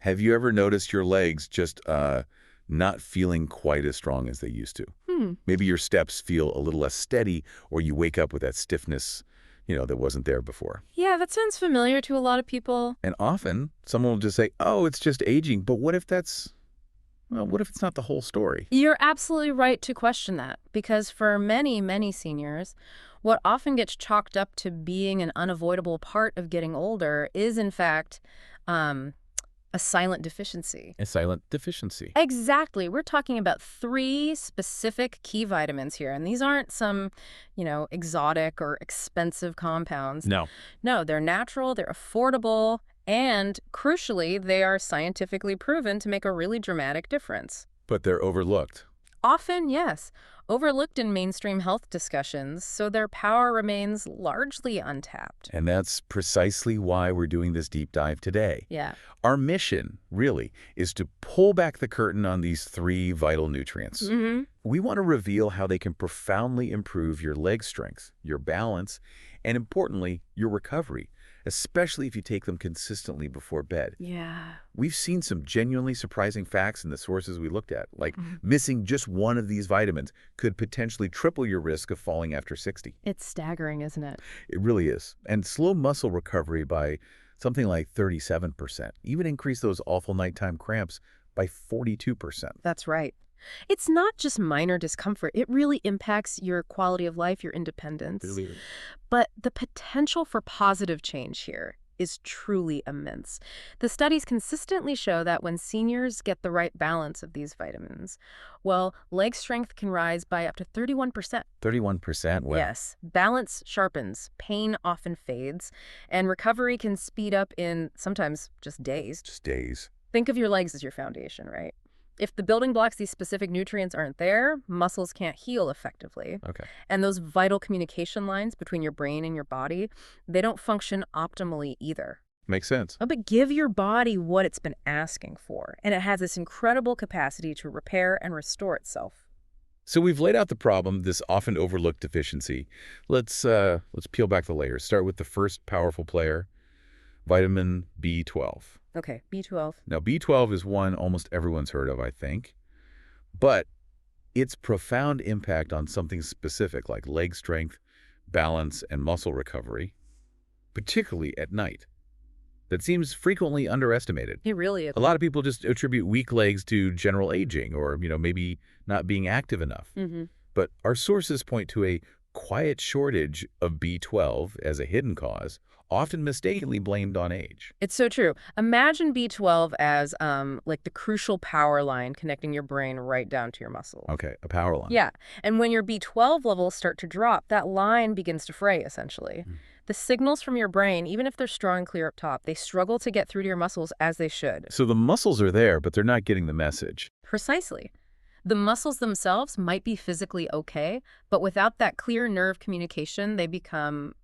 Have you ever noticed your legs just not feeling quite as strong as they used to? Maybe your steps feel a little less steady, or you wake up with that stiffness, that wasn't there before. Yeah, that sounds familiar to a lot of people. And often, someone will just say, oh, it's just aging. But what if what if it's not the whole story? You're absolutely right to question that, because for many, many seniors, what often gets chalked up to being an unavoidable part of getting older is, in fact, um, a silent deficiency. A silent deficiency. Exactly. We're talking about 3 specific key vitamins here, and these aren't some, exotic or expensive compounds. No. No, they're natural, they're affordable, and crucially, they are scientifically proven to make a really dramatic difference. But they're overlooked. Often, yes, overlooked in mainstream health discussions, so their power remains largely untapped. And that's precisely why we're doing this deep dive today. Yeah. Our mission, really, is to pull back the curtain on these 3 vital nutrients. We want to reveal how they can profoundly improve your leg strength, your balance, and importantly, your recovery, especially if you take them consistently before bed. Yeah. We've seen some genuinely surprising facts in the sources we looked at, like missing just one of these vitamins could potentially triple your risk of falling after 60. It's staggering, isn't it? It really is. And slow muscle recovery by something like 37%, even increase those awful nighttime cramps by 42%. That's right. It's not just minor discomfort. It really impacts your quality of life, your independence. Really. But the potential for positive change here is truly immense. The studies consistently show that when seniors get the right balance of these vitamins, well, leg strength can rise by up to 31%. 31%? Well, Yes, balance sharpens, pain often fades, and recovery can speed up in sometimes just days. just days. Think of your legs as your foundation, right? If the building blocks, these specific nutrients aren't there, muscles can't heal effectively. Okay. And those vital communication lines between your brain and your body, they don't function optimally either. Makes sense. But give your body what it's been asking for, and it has this incredible capacity to repair and restore itself. So we've laid out the problem, this often overlooked deficiency. Let's peel back the layers. Start with the first powerful player, vitamin B12. Okay, B12. Now, B12 is one almost everyone's heard of, I think. But its profound impact on something specific like leg strength, balance, and muscle recovery, particularly at night, that seems frequently underestimated. It really is. A lot of people just attribute weak legs to general aging or, maybe not being active enough. But our sources point to a quiet shortage of B12 as a hidden cause, often mistakenly blamed on age. It's so true. Imagine B12 as like the crucial power line connecting your brain right down to your muscles. Okay, a power line. Yeah, and when your B12 levels start to drop, that line begins to fray, essentially. The signals from your brain, even if they're strong and clear up top, they struggle to get through to your muscles as they should. So the muscles are there, but they're not getting the message. Precisely. The muscles themselves might be physically okay, but without that clear nerve communication, they become,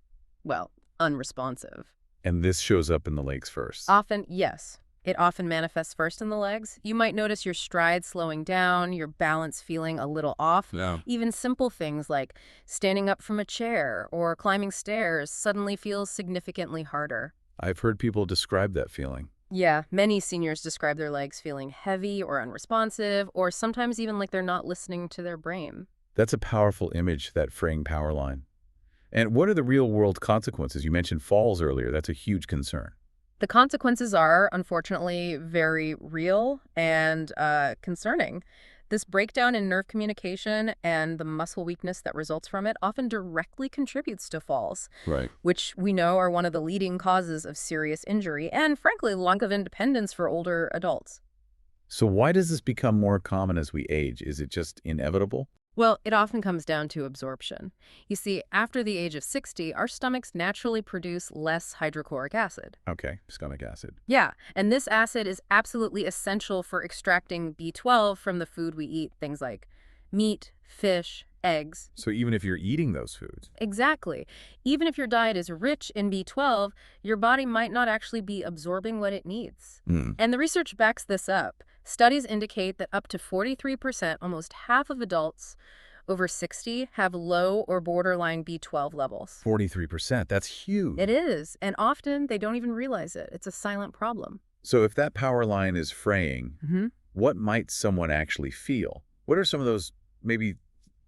well, unresponsive. And this shows up in the legs first. Often, yes. It often manifests first in the legs. You might notice your stride slowing down, your balance feeling a little off. Yeah. Even simple things like standing up from a chair or climbing stairs suddenly feels significantly harder. I've heard people describe that feeling. Yeah, many seniors describe their legs feeling heavy or unresponsive, or sometimes even like they're not listening to their brain. That's a powerful image, that fraying power line. And what are the real-world consequences? You mentioned falls earlier. That's a huge concern. The consequences are, unfortunately, very real and concerning. This breakdown in nerve communication and the muscle weakness that results from it often directly contributes to falls, Right. which we know are one of the leading causes of serious injury and, frankly, lack of independence for older adults. So why does this become more common as we age? Is it just inevitable? Well, it often comes down to absorption. You see, after the age of 60, our stomachs naturally produce less hydrochloric acid. Okay, stomach acid. Yeah, and this acid is absolutely essential for extracting B12 from the food we eat, things like meat, fish, eggs. So even if you're eating those foods. Exactly. Even if your diet is rich in B12, your body might not actually be absorbing what it needs. And the research backs this up. Studies indicate that up to 43%, almost half of adults over 60, have low or borderline B12 levels. 43%, that's huge. It is, and often they don't even realize it. It's a silent problem. So if that power line is fraying, what might someone actually feel? What are some of those maybe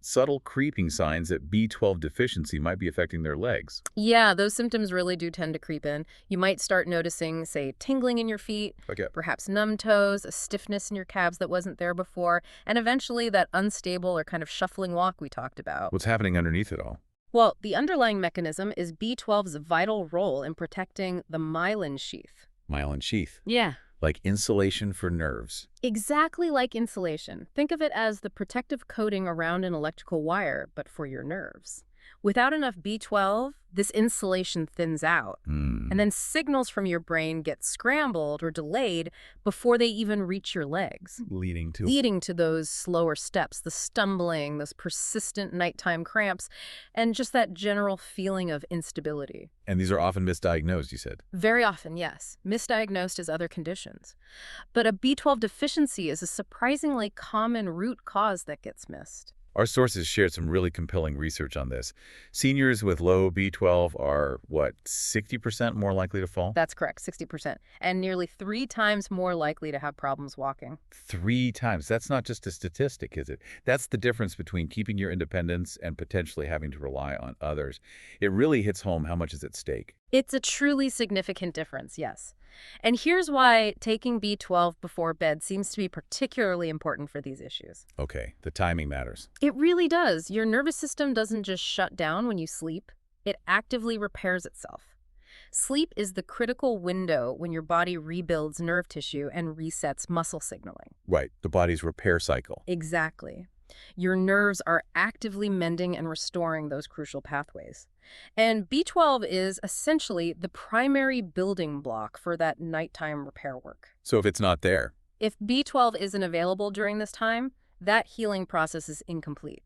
subtle creeping signs that B12 deficiency might be affecting their legs? Yeah, those symptoms really do tend to creep in. You might start noticing, say, tingling in your feet, Okay. perhaps numb toes, a stiffness in your calves that wasn't there before, and eventually that unstable or kind of shuffling walk we talked about. What's happening underneath it all? Well, the underlying mechanism is B12's vital role in protecting the myelin sheath. Myelin sheath, Yeah. like insulation for nerves. Exactly like insulation. Think of it as the protective coating around an electrical wire, but for your nerves. Without enough B12, this insulation thins out, and then signals from your brain get scrambled or delayed before they even reach your legs, leading to those slower steps, the stumbling, those persistent nighttime cramps, and just that general feeling of instability. And these are often misdiagnosed, you said. Very often, yes, misdiagnosed as other conditions. But a B12 deficiency is a surprisingly common root cause that gets missed. Our sources shared some really compelling research on this. Seniors with low B12 are, 60% more likely to fall? That's correct, 60%, and nearly 3 times more likely to have problems walking. 3 times. That's not just a statistic, is it? That's the difference between keeping your independence and potentially having to rely on others. It really hits home how much is at stake. It's a truly significant difference, yes. And here's why taking B12 before bed seems to be particularly important for these issues. Okay, the timing matters. It really does. Your nervous system doesn't just shut down when you sleep. It actively repairs itself. Sleep is the critical window when your body rebuilds nerve tissue and resets muscle signaling. Right, the body's repair cycle. Exactly. Your nerves are actively mending and restoring those crucial pathways. And B12 is essentially the primary building block for that nighttime repair work. So if it's not there, If B12 isn't available during this time, that healing process is incomplete.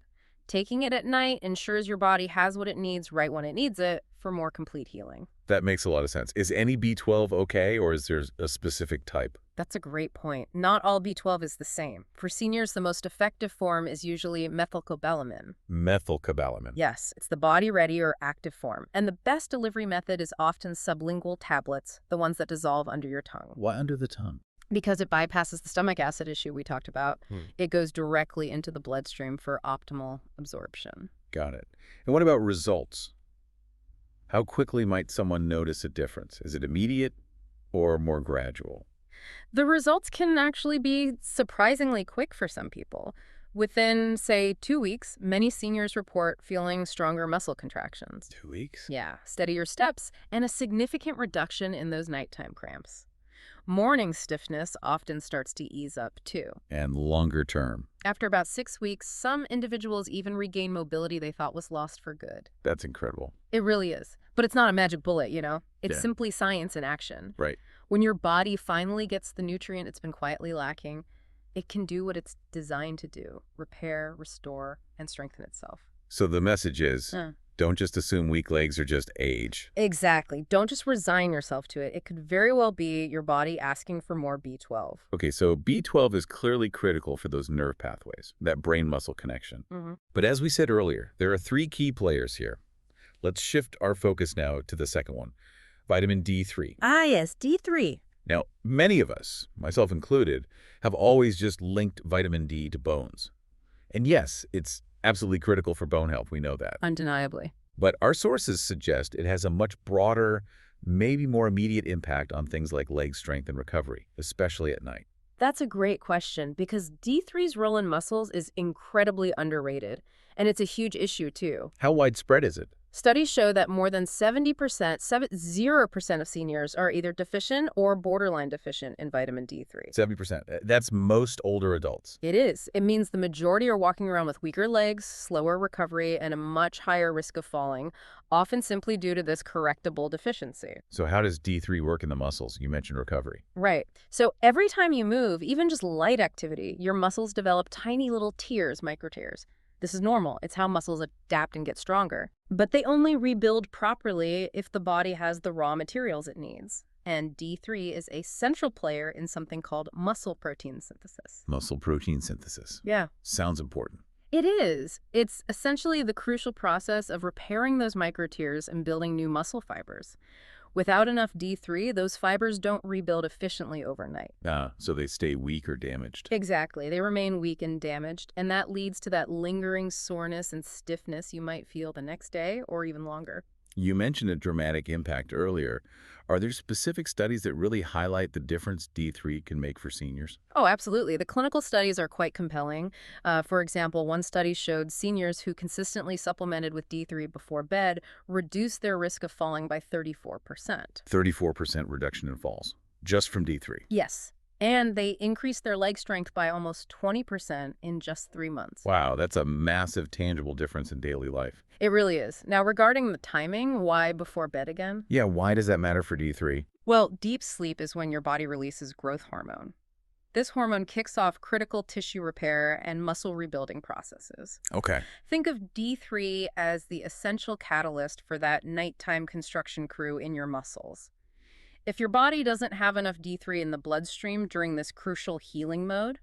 Taking it at night ensures your body has what it needs right when it needs it for more complete healing. that makes a lot of sense. Is any B12 okay, or is there a specific type? That's a great point. Not all B12 is the same. For seniors, the most effective form is usually methylcobalamin. Methylcobalamin. Yes, it's the body-ready or active form. And the best delivery method is often sublingual tablets, the ones that dissolve under your tongue. Why under the tongue? Because it bypasses the stomach acid issue we talked about. It goes directly into the bloodstream for optimal absorption. Got it. And what about results? How quickly might someone notice a difference? Is it immediate or more gradual? The results can actually be surprisingly quick for some people. Within, say, 2 weeks, many seniors report feeling stronger muscle contractions. 2 weeks? Yeah, steadier steps, and a significant reduction in those nighttime cramps. Morning stiffness often starts to ease up, too. And longer term. After about 6 weeks, some individuals even regain mobility they thought was lost for good. That's incredible. It really is. But it's not a magic bullet, It's Yeah. simply science in action. Right. When your body finally gets the nutrient it's been quietly lacking, it can do what it's designed to do: repair, restore, and strengthen itself. So the message is, don't just assume weak legs are just age. Exactly. Don't just resign yourself to it. It could very well be your body asking for more B12. Okay, so B12 is clearly critical for those nerve pathways, that brain-muscle connection. But as we said earlier, there are 3 key players here. Let's shift our focus now to the second one, vitamin D3. Ah, yes, D3. Now, many of us, myself included, have always just linked vitamin D to bones. And yes, it's absolutely critical for bone health, we know that. Undeniably. But our sources suggest it has a much broader, maybe more immediate impact on things like leg strength and recovery, especially at night. That's a great question because D3's role in muscles is incredibly underrated, and it's a huge issue too. How widespread is it? Studies show that more than 70% of seniors are either deficient or borderline deficient in vitamin D3. 70%. That's most older adults. It is. It means the majority are walking around with weaker legs, slower recovery, and a much higher risk of falling, often simply due to this correctable deficiency. So how does D3 work in the muscles? You mentioned recovery. Right. So every time you move, even just light activity, your muscles develop tiny little tears, microtears. This is normal. It's how muscles adapt and get stronger. But they only rebuild properly if the body has the raw materials it needs. And D3 is a central player in something called muscle protein synthesis. Muscle protein synthesis. Yeah. Sounds important. It is. It's essentially the crucial process of repairing those microtears and building new muscle fibers. Without enough D3, those fibers don't rebuild efficiently overnight. So they stay weak or damaged. Exactly. They remain weak and damaged, and that leads to that lingering soreness and stiffness you might feel the next day or even longer. You mentioned a dramatic impact earlier. Are there specific studies that really highlight the difference D3 can make for seniors? Oh, absolutely. The clinical studies are quite compelling. For example, one study showed seniors who consistently supplemented with D3 before bed reduced their risk of falling by 34%. 34% reduction in falls, just from D3. Yes. And they increased their leg strength by almost 20% in just 3 months. Wow, that's a massive, tangible difference in daily life. It really is. Now, regarding the timing, why before bed again? Yeah, why does that matter for D3? Well, deep sleep is when your body releases growth hormone. This hormone kicks off critical tissue repair and muscle rebuilding processes. Okay. Think of D3 as the essential catalyst for that nighttime construction crew in your muscles. If your body doesn't have enough D3 in the bloodstream during this crucial healing mode,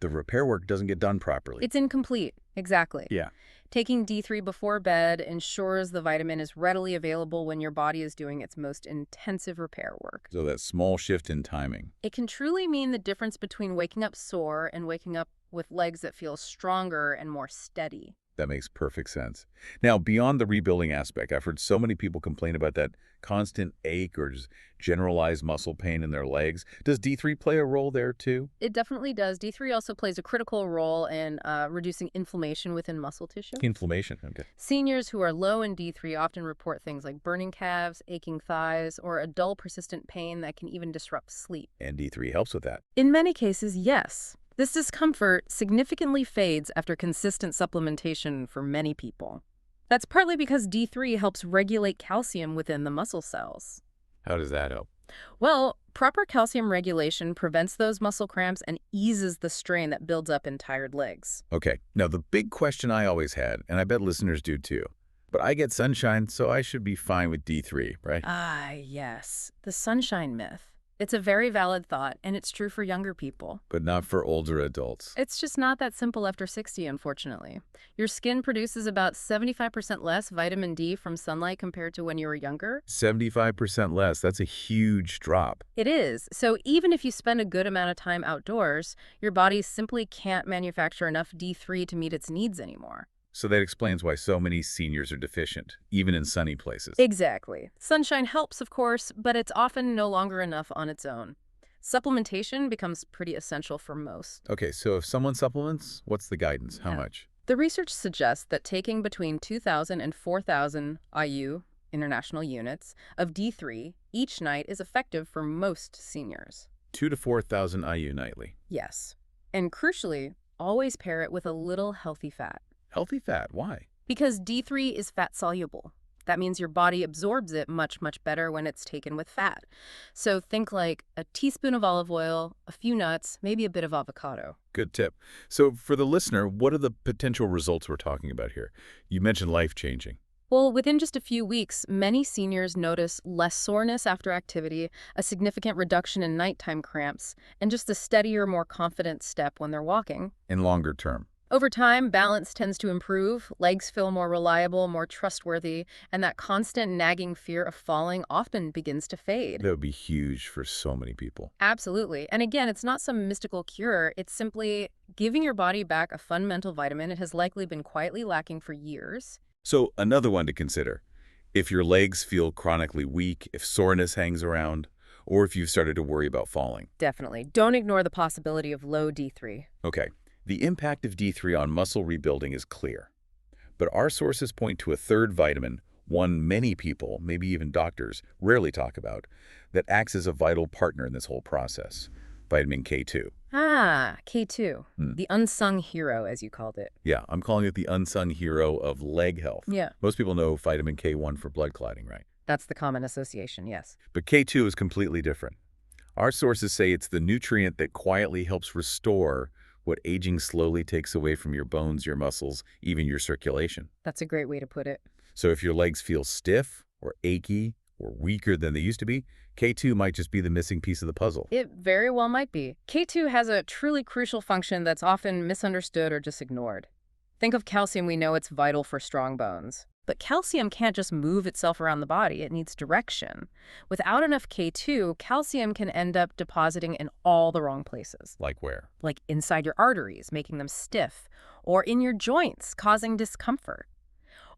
The repair work doesn't get done properly. it's incomplete. Exactly. Yeah. Taking D3 before bed ensures the vitamin is readily available when your body is doing its most intensive repair work. So that small shift in timing. It can truly mean the difference between waking up sore and waking up with legs that feel stronger and more steady. That makes perfect sense. Now, beyond the rebuilding aspect, I've heard so many people complain about that constant ache or just generalized muscle pain in their legs. Does D3 play a role there too? It definitely does. D3 also plays a critical role in reducing inflammation within muscle tissue. Inflammation, okay. Seniors who are low in D3 often report things like burning calves, aching thighs, or a dull, persistent pain that can even disrupt sleep. And D3 helps with that. In many cases, yes. This discomfort significantly fades after consistent supplementation for many people. That's partly because D3 helps regulate calcium within the muscle cells. How does that help? Well, proper calcium regulation prevents those muscle cramps and eases the strain that builds up in tired legs. Okay, now the big question I always had, and I bet listeners do too, but I get sunshine, so I should be fine with D3, right? Ah, yes. The sunshine myth. It's a very valid thought, and it's true for younger people. But not for older adults. It's just not that simple after 60, unfortunately. Your skin produces about 75% less vitamin D from sunlight compared to when you were younger. 75% less, that's a huge drop. It is. So even if you spend a good amount of time outdoors, your body simply can't manufacture enough D3 to meet its needs anymore. So that explains why so many seniors are deficient, even in sunny places. Exactly. Sunshine helps, of course, but it's often no longer enough on its own. Supplementation becomes pretty essential for most. Okay, so if someone supplements, what's the guidance? How Yeah. much? The research suggests that taking between 2,000 and 4,000 IU, international units, of D3 each night is effective for most seniors. 2 to 4,000 IU nightly. Yes. And crucially, always pair it with a little healthy fat. Healthy fat, why? Because D3 is fat soluble. That means your body absorbs it much, much better when it's taken with fat. So think like a teaspoon of olive oil, a few nuts, maybe a bit of avocado. Good tip. So for the listener, what are the potential results we're talking about here? You mentioned life-changing. Well, within just a few weeks, many seniors notice less soreness after activity, a significant reduction in nighttime cramps, and just a steadier, more confident step when they're walking. In longer term. Over time, balance tends to improve, legs feel more reliable, more trustworthy, and that constant nagging fear of falling often begins to fade. That would be huge for so many people. Absolutely. And again, it's not some mystical cure. It's simply giving your body back a fundamental vitamin it has likely been quietly lacking for years. So another one to consider. If your legs feel chronically weak, if soreness hangs around, or if you've started to worry about falling. Definitely. Don't ignore the possibility of low D3. Okay. The impact of D3 on muscle rebuilding is clear. But our sources point to a third vitamin, one many people, maybe even doctors, rarely talk about, that acts as a vital partner in this whole process. Vitamin K2. Ah, K2. The unsung hero, as you called it. Yeah, I'm calling it the unsung hero of leg health. Yeah. Most people know vitamin K1 for blood clotting, right? That's the common association, yes. But K2 is completely different. Our sources say it's the nutrient that quietly helps restore what aging slowly takes away from your bones, your muscles, even your circulation. That's a great way to put it. So if your legs feel stiff or achy or weaker than they used to be, K2 might just be the missing piece of the puzzle. It very well might be. K2 has a truly crucial function that's often misunderstood or just ignored. Think of calcium, we know it's vital for strong bones. But calcium can't just move itself around the body. It needs direction. Without enough K2, calcium can end up depositing in all the wrong places. Like where? Like inside your arteries, making them stiff, or in your joints, causing discomfort,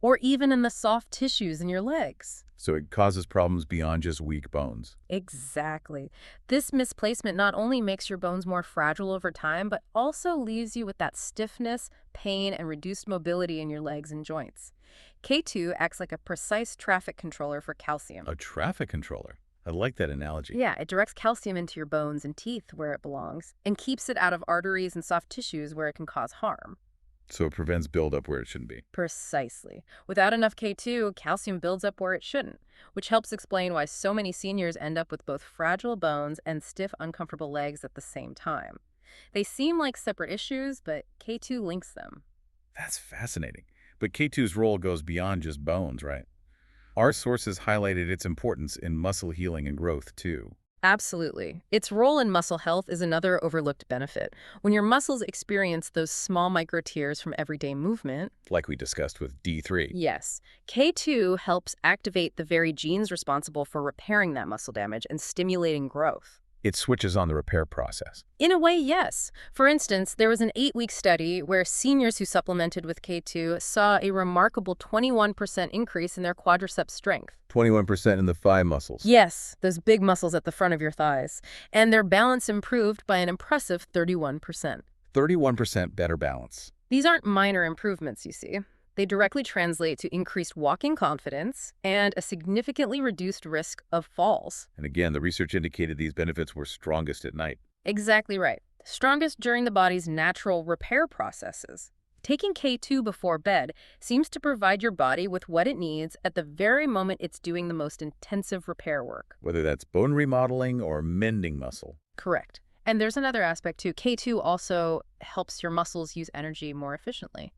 or even in the soft tissues in your legs. So it causes problems beyond just weak bones. Exactly. This misplacement not only makes your bones more fragile over time, but also leaves you with that stiffness, pain, and reduced mobility in your legs and joints. K2 acts like a precise traffic controller for calcium. A traffic controller. I like that analogy. Yeah, it directs calcium into your bones and teeth where it belongs, and keeps it out of arteries and soft tissues where it can cause harm. So it prevents buildup where it shouldn't be. Precisely. Without enough K2, calcium builds up where it shouldn't, which helps explain why so many seniors end up with both fragile bones and stiff, uncomfortable legs at the same time. They seem like separate issues, but K2 links them. That's fascinating. But K2's role goes beyond just bones, right? Our sources highlighted its importance in muscle healing and growth, too. Absolutely. Its role in muscle health is another overlooked benefit. When your muscles experience those small micro tears from everyday movement, Like we discussed with D3. yes, K2 helps activate the very genes responsible for repairing that muscle damage and stimulating growth. It switches on the repair process. In a way, yes. For instance, there was an 8-week study where seniors who supplemented with K2 saw a remarkable 21% increase in their quadriceps strength. 21% in the thigh muscles. Yes, those big muscles at the front of your thighs. And their balance improved by an impressive 31%. 31% better balance. These aren't minor improvements, you see. They directly translate to increased walking confidence and a significantly reduced risk of falls. And again, the research indicated these benefits were strongest at night. Exactly right. Strongest during the body's natural repair processes. Taking K2 before bed seems to provide your body with what it needs at the very moment it's doing the most intensive repair work. Whether that's bone remodeling or mending muscle. Correct. And there's another aspect too. K2 also helps your muscles use energy more efficiently.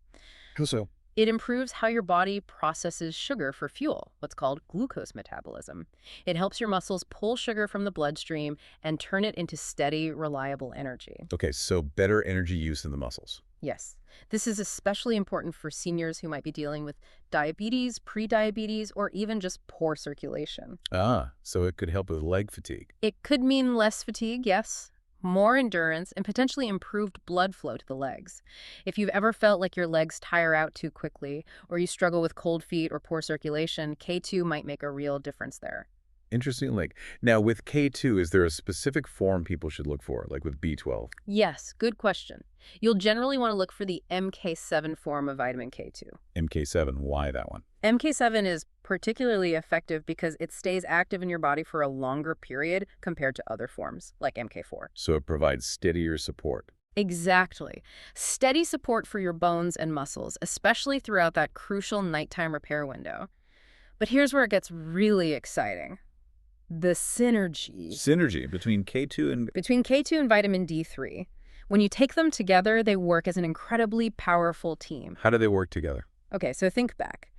How so? It improves how your body processes sugar for fuel, what's called glucose metabolism. It helps your muscles pull sugar from the bloodstream and turn it into steady, reliable energy. Okay, so better energy use in the muscles. Yes, this is especially important for seniors who might be dealing with diabetes, prediabetes, or even just poor circulation. Ah, so it could help with leg fatigue. It could mean less fatigue, yes, more endurance, and potentially improved blood flow to the legs. If you've ever felt like your legs tire out too quickly, or you struggle with cold feet or poor circulation, K2 might make a real difference there. Interesting link. Now, with K2, is there a specific form people should look for, like with B12? Yes, good question. You'll generally want to look for the MK7 form of vitamin K2. MK7, why that one? MK7 is particularly effective because it stays active in your body for a longer period compared to other forms, like MK4. So it provides steadier support. Exactly. Steady support for your bones and muscles, especially throughout that crucial nighttime repair window. But here's where it gets really exciting. The synergy Synergy between K2 and... between K2 and vitamin D3. When you take them together, they work as an incredibly powerful team. How do they work together? Okay, so think back.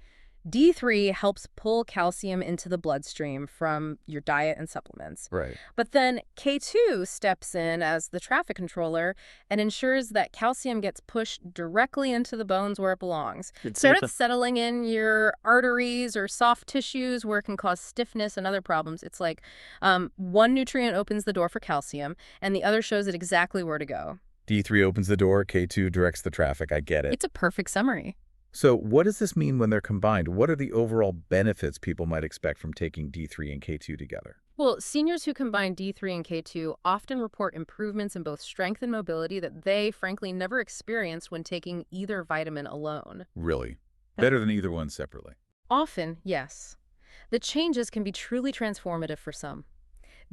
D3 helps pull calcium into the bloodstream from your diet and supplements. Right. But then K2 steps in as the traffic controller and ensures that calcium gets pushed directly into the bones where it belongs. Instead of settling in your arteries or soft tissues where it can cause stiffness and other problems, it's like one nutrient opens the door for calcium and the other shows it exactly where to go. D3 opens the door, K2 directs the traffic. I get it. It's a perfect summary. So what does this mean when they're combined? What are the overall benefits people might expect from taking D3 and K2 together? Well, seniors who combine D3 and K2 often report improvements in both strength and mobility that they, frankly, never experienced when taking either vitamin alone. Really? Better than either one separately? Often, yes. The changes can be truly transformative for some.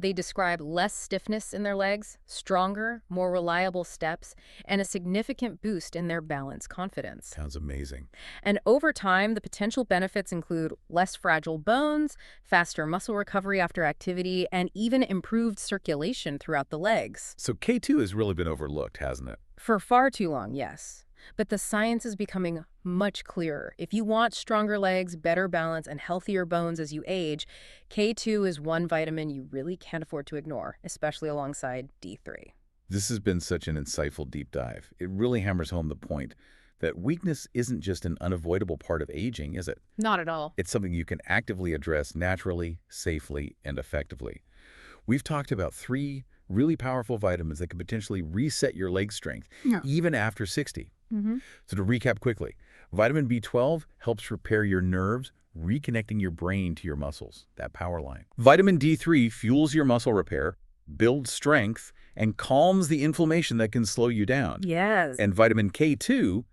They describe less stiffness in their legs, stronger, more reliable steps, and a significant boost in their balance confidence. Sounds amazing. And over time, the potential benefits include less fragile bones, faster muscle recovery after activity, and even improved circulation throughout the legs. So K2 has really been overlooked, hasn't it? For far too long, yes. But the science is becoming much clearer. If you want stronger legs, better balance, and healthier bones as you age, K2 is one vitamin you really can't afford to ignore, especially alongside D3. This has been such an insightful deep dive. It really hammers home the point that weakness isn't just an unavoidable part of aging, is it? Not at all. It's something you can actively address naturally, safely, and effectively. We've talked about 3 really powerful vitamins that can potentially reset your leg strength, Yeah. even after 60. Mm-hmm. So to recap quickly, vitamin B12 helps repair your nerves, reconnecting your brain to your muscles, that power line. Vitamin D3 fuels your muscle repair, builds strength, and calms the inflammation that can slow you down. Yes. And vitamin K2,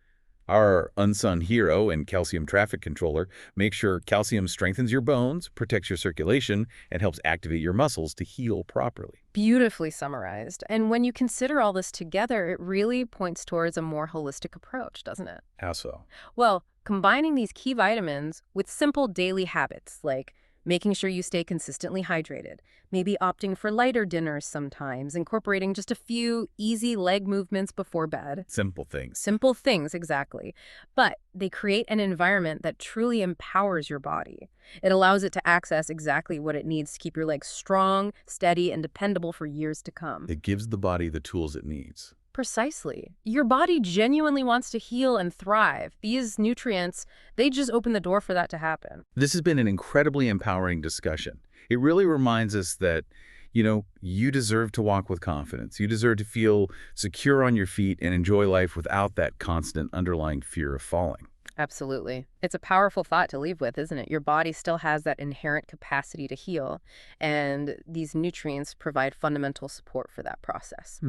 our unsung hero and calcium traffic controller, makes sure calcium strengthens your bones, protects your circulation, and helps activate your muscles to heal properly. Beautifully summarized. And when you consider all this together, it really points towards a more holistic approach, doesn't it? How so? Well, combining these key vitamins with simple daily habits like making sure you stay consistently hydrated, maybe opting for lighter dinners sometimes, incorporating just a few easy leg movements before bed. Simple things. Simple things, exactly. But they create an environment that truly empowers your body. It allows it to access exactly what it needs to keep your legs strong, steady, and dependable for years to come. It gives the body the tools it needs. Precisely. Your body genuinely wants to heal and thrive. These nutrients, they just open the door for that to happen. This has been an incredibly empowering discussion. It really reminds us that, you deserve to walk with confidence. You deserve to feel secure on your feet and enjoy life without that constant underlying fear of falling. Absolutely. It's a powerful thought to leave with, isn't it? Your body still has that inherent capacity to heal, and these nutrients provide fundamental support for that process.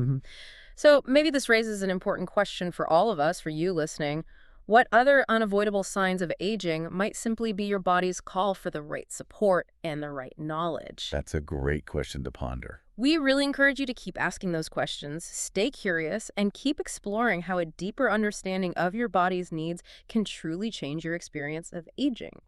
So maybe this raises an important question for all of us, for you listening. What other unavoidable signs of aging might simply be your body's call for the right support and the right knowledge? That's a great question to ponder. We really encourage you to keep asking those questions, stay curious, and keep exploring how a deeper understanding of your body's needs can truly change your experience of aging.